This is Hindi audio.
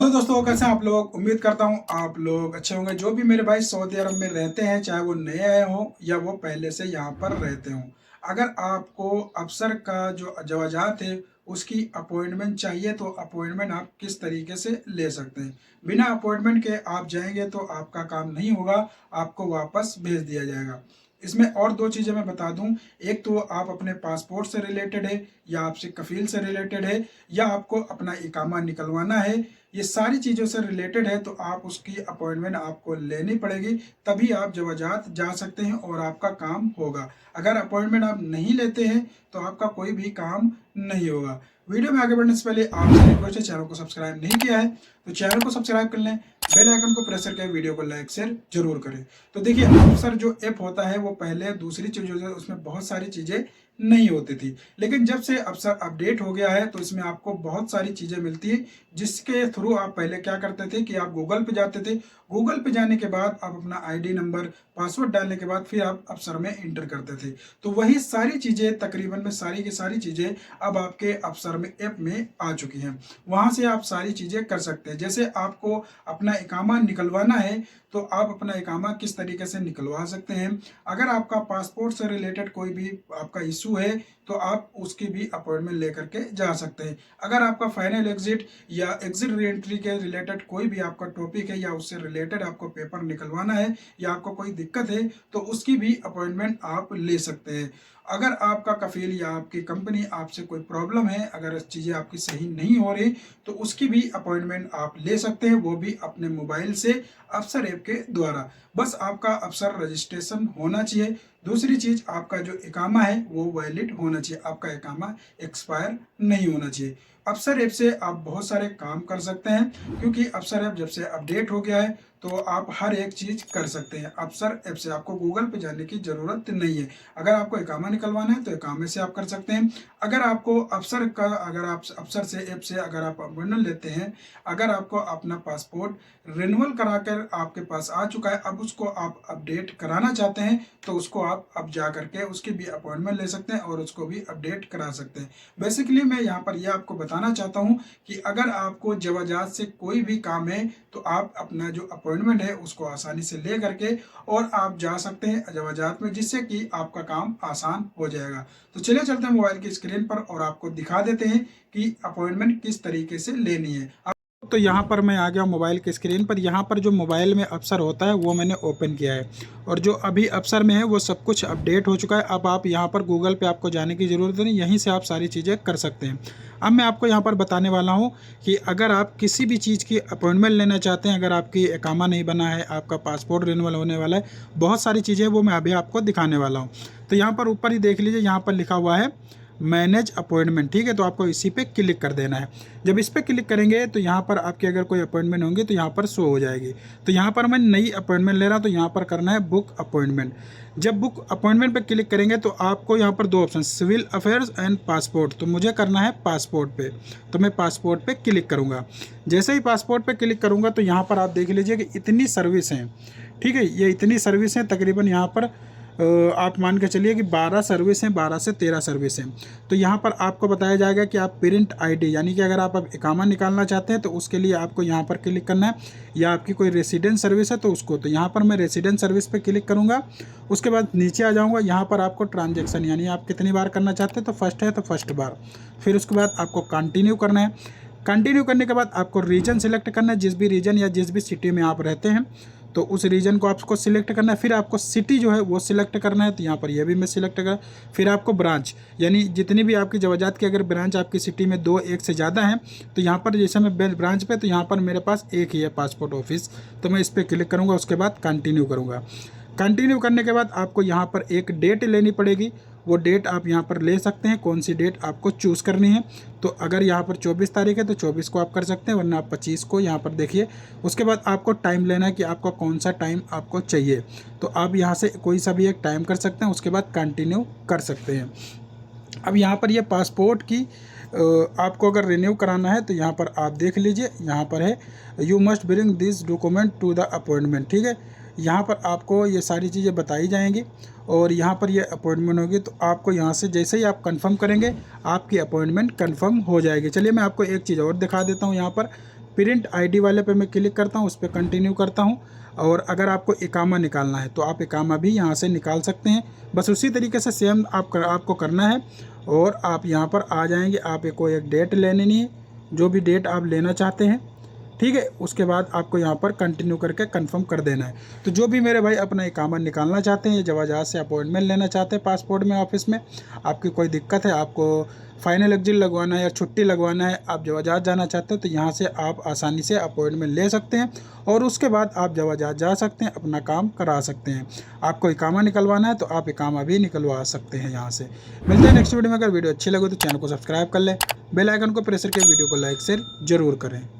हेलो दोस्तों, कैसे हैं आप लोग। उम्मीद करता हूं आप लोग अच्छे होंगे। जो भी मेरे भाई सऊदी अरब में रहते हैं, चाहे वो नए आए हों या वो पहले से यहां पर रहते हों, अगर आपको अफसर का जो जवाजात है उसकी अपॉइंटमेंट चाहिए तो अपॉइंटमेंट आप किस तरीके से ले सकते हैं। बिना अपॉइंटमेंट के आप जाएंगे तो आपका काम नहीं होगा, आपको वापस भेज दिया जाएगा। इसमें और दो चीज़ें मैं बता दूं। एक तो आप अपने पासपोर्ट से रिलेटेड है, या आपसे कफील से रिलेटेड है, या आपको अपना इकामा निकलवाना है, ये सारी चीज़ों से रिलेटेड है तो आप उसकी अपॉइंटमेंट आपको लेनी पड़ेगी, तभी आप जवाजात जा सकते हैं और आपका काम होगा। अगर अपॉइंटमेंट आप नहीं लेते हैं तो आपका कोई भी काम नहीं होगा। वीडियो में आगे बढ़ने से पहले आपसे रिक्वेस्ट है, चैनल को सब्सक्राइब नहीं किया है तो चैनल को सब्सक्राइब कर लें, बेल आइकन को प्रेस करके वीडियो को लाइक शेयर जरूर करें। तो देखिए, अफसर जो ऐप होता है वो पहले दूसरी चीज़ों से उसमें बहुत सारी चीज़ें नहीं होती थी, लेकिन जब से अफसर अपडेट हो गया है तो इसमें आपको बहुत सारी चीज़ें मिलती है, जिसके थ्रू आप पहले क्या करते थे कि आप गूगल पे जाते थे। गूगल पे जाने के बाद आप अपना आईडी नंबर, पासवर्ड डालने के बाद फिर आप अफसर में इंटर करते थे। तो वही सारी चीज़ें, तकरीबन में सारी की सारी चीज़ें अब आपके अफसर में ऐप में आ चुकी हैं। वहाँ से आप सारी चीज़ें कर सकते हैं। जैसे आपको अपना इकामा निकलवाना है तो आप अपना इकामा किस तरीके से निकलवा सकते हैं। अगर आपका पासपोर्ट से रिलेटेड कोई भी आपका इशू है तो आप उसकी भी अपॉइंटमेंट लेकर के जा सकते हैं। अगर आपका फाइनल एग्जिट या एग्जिट री एंट्री के रिलेटेड कोई भी आपका टॉपिक है या उससे रिलेटेड आपको पेपर निकलवाना है या आपको कोई दिक्कत है तो उसकी भी अपॉइंटमेंट आप ले सकते हैं। अगर आपका कफील या आपकी कंपनी आपसे कोई प्रॉब्लम है, अगर चीज़ें आपकी सही नहीं हो रही तो उसकी भी अपॉइंटमेंट आप ले सकते हैं, वो भी अपने मोबाइल से अफसर ऐप के द्वारा। बस आपका अफसर रजिस्ट्रेशन होना चाहिए। दूसरी चीज़, आपका जो इकामा है वो वैलिड होना चाहिए, आपका इकामा एक्सपायर नहीं होना चाहिए। अफसर ऐप से आप बहुत सारे काम कर सकते हैं, क्योंकि अफसर ऐप जब से अपडेट हो गया है तो आप हर एक चीज़ कर सकते हैं। अफसर ऐप से आपको गूगल पे जाने की ज़रूरत नहीं है। अगर आपको इकामा निकलवाना है तो इकामे से आप कर सकते हैं। अगर आपको अगर आप अफसर से ऐप से अगर आप अपॉइंटमेंट लेते हैं, अगर आपको अपना पासपोर्ट रिन्यूअल करा कर आपके पास आ चुका है, अब उसको आप अपडेट कराना चाहते हैं तो उसको आप अब जा करके उसकी भी अपॉइंटमेंट ले सकते हैं और उसको भी अपडेट करा सकते हैं। बेसिकली मैं यहाँ पर यह आपको बताना चाहता हूँ कि अगर आपको जवाजात से कोई भी काम है तो आप अपना जो अपॉइंटमेंट है उसको आसानी से ले करके और आप जा सकते हैं जवाजात में, जिससे कि आपका काम आसान हो जाएगा। तो चलिए चलते हैं मोबाइल की स्क्रीन पर और आपको दिखा देते हैं कि अपॉइंटमेंट किस तरीके से लेनी है। तो यहाँ पर मैं आ गया मोबाइल की स्क्रीन पर। यहाँ पर जो मोबाइल में अफसर होता है वो मैंने ओपन किया है और जो अभी अफसर में है वो सब कुछ अपडेट हो चुका है। अब आप यहाँ पर गूगल पे आपको जाने की ज़रूरत नहीं, यहीं से आप सारी चीज़ें कर सकते हैं। अब मैं आपको यहाँ पर बताने वाला हूँ कि अगर आप किसी भी चीज़ की अपॉइंटमेंट लेना चाहते हैं, अगर आपकी इकामा नहीं बना है, आपका पासपोर्ट रिन्यूअल होने वाला है, बहुत सारी चीज़ें वो मैं अभी आपको दिखाने वाला हूँ। तो यहाँ पर ऊपर ही देख लीजिए, यहाँ पर लिखा हुआ है मैनेज अपॉइंटमेंट, ठीक है। तो आपको इसी पे क्लिक कर देना है। जब इस पे क्लिक करेंगे तो यहाँ पर आपकी अगर कोई अपॉइंटमेंट होंगी तो यहाँ पर शो हो जाएगी। तो यहाँ पर मैं नई अपॉइंटमेंट ले रहा हूँ तो यहाँ पर करना है बुक अपॉइंटमेंट। जब बुक अपॉइंटमेंट पे क्लिक करेंगे तो आपको यहाँ पर दो option, civil affairs and passport, तो मुझे करना है पासपोर्ट पे, तो मैं पासपोर्ट पे क्लिक करूँगा। जैसे ही पासपोर्ट पे क्लिक करूँगा तो यहाँ पर आप देख लीजिए कि इतनी सर्विस हैं, ठीक है। ये इतनी सर्विस हैं, तकरीबन यहाँ पर आप मान के चलिए कि 12 सर्विस हैं, 12 से 13 सर्विस हैं। तो यहाँ पर आपको बताया जाएगा कि आप प्रिंट आईडी, यानी कि अगर आप अब इकामा निकालना चाहते हैं तो उसके लिए आपको यहाँ पर क्लिक करना है, या आपकी कोई रेसिडेंट सर्विस है तो उसको, तो यहाँ पर मैं रेसिडेंट सर्विस पे क्लिक करूँगा। उसके बाद नीचे आ जाऊँगा, यहाँ पर आपको ट्रांजेक्शन, यानी आप कितनी बार करना चाहते हैं, तो फर्स्ट है तो फर्स्ट बार। फिर उसके बाद आपको कंटिन्यू करना है। कंटिन्यू करने के बाद आपको रीजन सेलेक्ट करना है, जिस भी रीजन या जिस भी सिटी में आप रहते हैं तो उस रीजन को आपको सिलेक्ट करना है। फिर आपको सिटी जो है वो सिलेक्ट करना है, तो यहाँ पर यह भी मैं सिलेक्ट कर। फिर आपको ब्रांच, यानी जितनी भी आपकी जवाजात की अगर ब्रांच आपकी सिटी में 2 एक से ज़्यादा हैं, तो यहाँ पर जैसे मैं ब्रांच पे, तो यहाँ पर मेरे पास एक ही है पासपोर्ट ऑफिस, तो मैं इस पर क्लिक करूँगा। उसके बाद कंटिन्यू करूँगा। कंटिन्यू करने के बाद आपको यहाँ पर एक डेट लेनी पड़ेगी, वो डेट आप यहाँ पर ले सकते हैं, कौन सी डेट आपको चूज़ करनी है। तो अगर यहाँ पर 24 तारीख है तो 24 को आप कर सकते हैं, वरना आप 25 को यहाँ पर देखिए। उसके बाद आपको टाइम लेना है कि आपको कौन सा टाइम आपको चाहिए, तो आप यहाँ से कोई सा भी एक टाइम कर सकते हैं। उसके बाद कंटिन्यू कर सकते हैं। अब यहाँ पर ये पासपोर्ट की आपको अगर रिन्यू कराना है तो यहाँ पर आप देख लीजिए, यहाँ पर है you must bring this document to the appointment, ठीक है। यहाँ पर आपको ये सारी चीज़ें बताई जाएंगी और यहाँ पर ये अपॉइंटमेंट होगी, तो आपको यहाँ से जैसे ही आप कंफर्म करेंगे आपकी अपॉइंटमेंट कंफर्म हो जाएगी। चलिए मैं आपको एक चीज़ और दिखा देता हूँ। यहाँ पर प्रिंट आईडी वाले पे मैं क्लिक करता हूँ, उस पर कंटिन्यू करता हूँ। और अगर आपको इकामा निकालना है तो आप इकामा भी यहाँ से निकाल सकते हैं। बस उसी तरीके से सेम आपको करना है। और आप यहाँ पर आ जाएंगे, आप को एक डेट लेनी है, जो भी डेट आप लेना चाहते हैं, ठीक है। उसके बाद आपको यहाँ पर कंटिन्यू करके कंफर्म कर देना है। तो जो भी मेरे भाई अपना इकामा निकालना चाहते हैं या जवाजात से अपॉइंटमेंट लेना चाहते हैं पासपोर्ट में ऑफिस में, आपकी कोई दिक्कत है, आपको फाइनल एग्जिट लगवाना है या छुट्टी लगवाना है, आप जवाजात जाना चाहते हो, तो यहाँ से आप आसानी से अपॉइंटमेंट ले सकते हैं और उसके बाद आप जवाजात जा सकते हैं, अपना काम करा सकते हैं। आपको इकामा निकलवाना है तो आप इकामा भी निकलवा सकते हैं यहाँ से। मिलते हैं नेक्स्ट वीडियो में। अगर वीडियो अच्छी लगे तो चैनल को सब्सक्राइब कर लें, बेल आइकन को प्रेस करके वीडियो को लाइक शेयर जरूर करें।